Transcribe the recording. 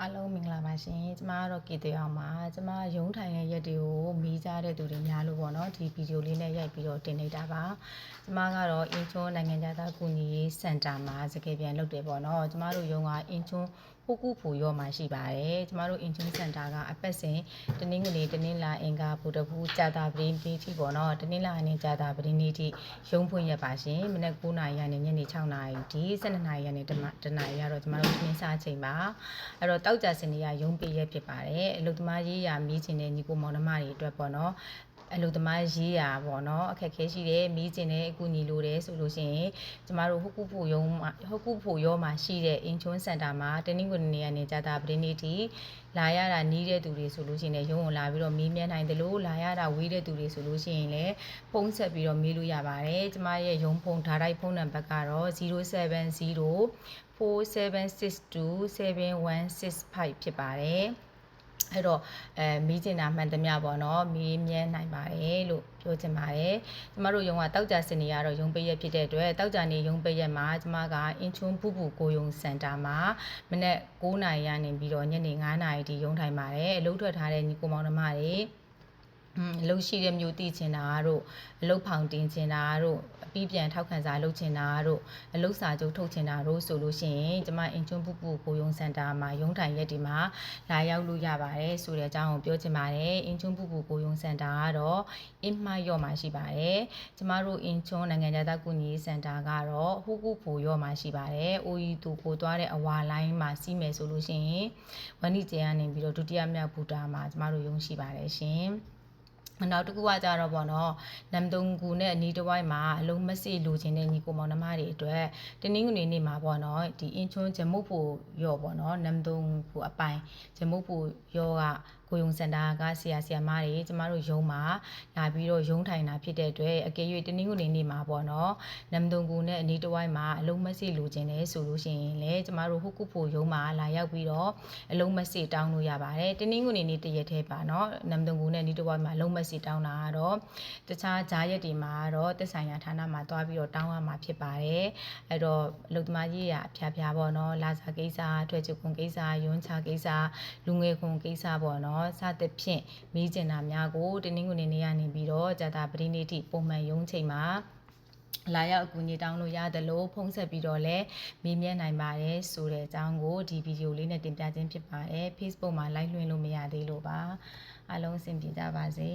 အားလုံးမင်္ဂလာပါရှင်ကျမကတော့ကေတရောင်ပါကျမရုံးထိုင်ရဲ့ရက်တွေကိုမေးကြတဲ့သူတွေများလို့ပေါ့နော်ဒီဗီဒီယိုလေးနဲ့ရိုက်ပြီးတော့တင်နေတာပါကျမကတော့အင်ချွန်းနိုင်ငံသားကူညီရေးစင်တာမှာစကယ်ပြန်လုပ်တယ်ပေါ့နော်ကျမတို့ရုံးကအင်ချွန်းဖူကူဖူရောမှာရှိပါတယ်ကျမတို့အင်ချွန်းစင်တာကအပတ်စဉ်တနင်္ဂနွေတနင်္လာအင်္ဂါဗုဒ္ဓဟူးကြာတာပတေးနေ့ထိပေါ့နော်တနင်္လာနဲ့ကြာတာပတေးနေ့ထိရုံးဖွင့်ရပါရှင်မနက်9:00နာရီကနေညနေ6:00နာရီဒီ12:00နာရီကနေတနာရီကတော့ကျမတို့ခင်းစားချိန်ပါအဲ့တော့တောက်ကြစနေရရုံးပေးရဖြစ်ပါတယ်အလုသမားရေးရာမိချင်တဲ့ညီကိုမောင်နှမတွေအတွက်ပေါ့နော်အလုသမားရေးရာပေါ့နော်အခက်ခဲရှိတဲ့မိချင်တဲ့အကူအညီလိုတယ်ဆိုလို့ရှိရင်ကျမတို့ဟကုဖို့ရုံးမှာဟကုဖို့ရောမှာရှိတဲ့အင်ချွန်းစင်တာမှာတနင်္ဂနွေနေ့ကနေကြာတာပတေးနေ့ထိလာရတာနီးတဲ့သူတွေဆိုလို့ရှိရင်ရုံးကိုလာပြီးတော့မေးမြန်းနိုင်တယ်လို့လာရတာဝေးတဲ့သူတွေဆိုလို့ရှိရင်လည်းဖုန်းဆက်ပြီးတော့မေးလို့ရပါတယ်ကျမရဲ့ရုံးဖုန်းဓာတ်ရိုက်ဖုန်းနံပါတ်ကတော့070 47627165ဖြစ်ပါတယ်အဲ့တော့မေးချင်တာမှန်သမျှပေါ့နော်မေးမြန်းနိုင်ပါတယ်လို့ပြောချင်ပါတယ်ကျမတို့ရုံးကတောက်ကြစနေရတော့ရုံးပိတ်ရက်ဖြစ်တဲ့အတွက်တောက်ကြနေရုံးပိတ်ရက်မှာကျမကအင်ချွန်းဖူဖူကိုယုံစင်တာမှာမနေ့9:00နာရီကနေပြီးတော့ညနေ9:00နာရီထိရုံးထိုင်ပါတယ်အလုပ်ထွက်ထားတဲ့ညီကိုမောင်နှမတွေအလုပ်ရှိတဲ့မျိုးတည်ချင်တာတို့အလုပ်ဖောင်တင်ချင်တာတို့အပြီးပြန်ထောက်ခံစာလုပ်ချင်တာတို့အလုပ်စာချုပ်ထုတ်ချင်တာတို့ဆိုလို့ရှိရင်ကျမအင်ချွန်းပူပူကိုယုံစင်တာမှာရုံးထိုင်ရက်ဒီမှာလာရောက်လို့ရပါတယ်ဆိုတဲ့အကြောင်းကိုပြောချင်ပါတယ်အင်ချွန်းပူပူကိုယုံစင်တာကတော့အင်းမရော့မှာရှိပါတယ်ကျမတို့အင်ချွန်းနိုင်ငံသားကူညီရေးစင်တာကတော့ဟူကူဖိုရော့မှာရှိပါတယ်အိုဤသူကိုသွားတဲ့အဝါလိုင်းမှာစီးမယ်ဆိုလို့ရှိရင်ဝဏိကျေကနေပြီးတော့ဒုတိယမြောက်ဘူတာမှာကျမတို့ရုံးရှိပါတယ်ရှင်နောက်တစ်ခုကကြတော့ပေါ့နော်နမ်တုံကူနဲ့အနီးတစ်ဝိုက်မှာအလုံးမစိလိုချင်တဲ့ညီကိုမောင်နှမတွေအတွက်တနင်္ဂနွေနေ့မှာပေါ့နော်ဒီအင်ချွန်းဂျမုတ်ဖို့ရော့ပေါ့နော်နမ်တုံကူအပိုင်ဂျမုတ်ဖို့ရော့ကကိုယုံစင်တာကဆရာမတွေကျမတို့ရုံးမှာလာပြီးတော့ရုံးထိုင်တာဖြစ်တဲ့အတွက်အကယ်၍တနင်္ဂနွေနေ့မှာပေါ့နော်နမ်တုံကူနဲ့အနီးတစ်ဝိုက်မှာအလုံးမစိလိုချင်တယ်ဆိုလို့ရှိရင်လည်းကျမတို့ဟုကုဖို့ရုံးမှာလာရောက်ပြီးတော့အလုံးမစိတောင်းလို့ရပါတယ်တနင်္ဂနွေနေ့တရက်တည်းပါနော်နမ်တုံကူနဲ့အနီးတစ်ဝိုက်မှာအလုံးမစိတောင်းတာကတော့တခြားဂျားရက်တွေမှာတော့တက်ဆိုင်ရာဌာနမှာတွားပြီးတော့တောင်းရမှာဖြစ်ပါတယ်အဲ့တော့အလုပ်သမားရေးရာဖျားပေါ့နော်လာစာကိစ္စထွက်ချုပ်ခွန်ကိစ္စရွန်းချကိစ္စလူငယ်ခွန်ကိစ္စပေါ့နော်စသဖြင့်မေးချင်တာများကိုတနင်္ဂနွေနေ့ကနေပြီးတော့ကြာတာပတိနေ့ထိပုံမှန်ရုံးချိန်မှာလာရောက်အကူအညီတောင်းလို့ရတယ်လို့ဖုန်းဆက်ပြီးတော့လည်းမေးမြန်းနိုင်ပါတယ်ဆိုတဲ့အကြောင်းကိုဒီဗီဒီယိုလေးနဲ့တင်ပြခြင်းဖြစ်ပါတယ် Facebook မှာ live လွှင့်လို့မရသေးလို့ပါအားလုံးအဆင်ပြေကြပါစေ